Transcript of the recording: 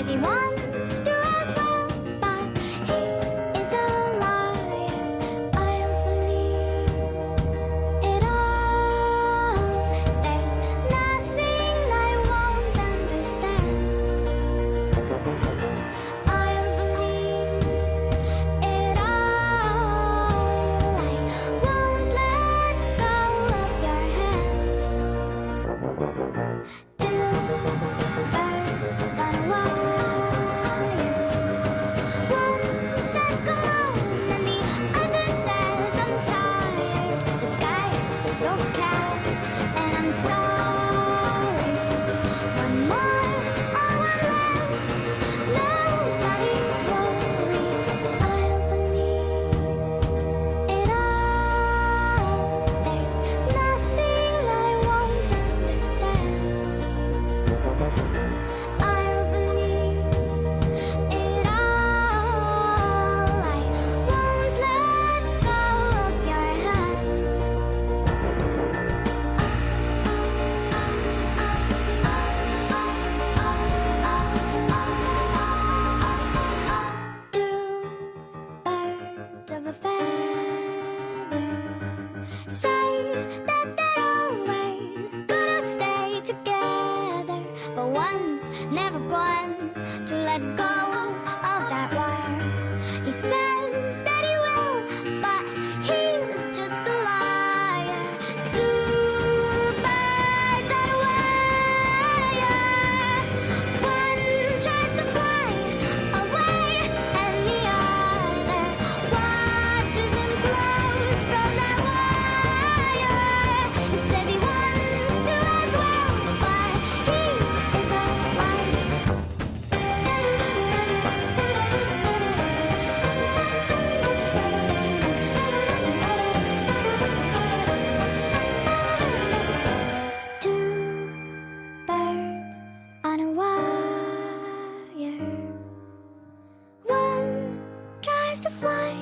says he wants to as well, but he is a liar. I'll believe it all. There's nothing I won't understand. I'll believe it all. I won't let go of your hand. Two birds on a wire. One says come on, and the other says I'm tired. The skies don't cast, and I'm sorry. One more or one less, nobody's worried. I'll believe it all. There's nothing I won't understand. I'll believe it all. I won't let go of your hand. Two birds of a feather say that they're always gonna stay together, but one's never going to let go of that wire. He says that he will, but he's just a liar. Two birds on a wire. One tries to fly away, and the other watches him close from that wire. He says he wants to as well, but he is a liar. Two birds on a wire. One tries to fly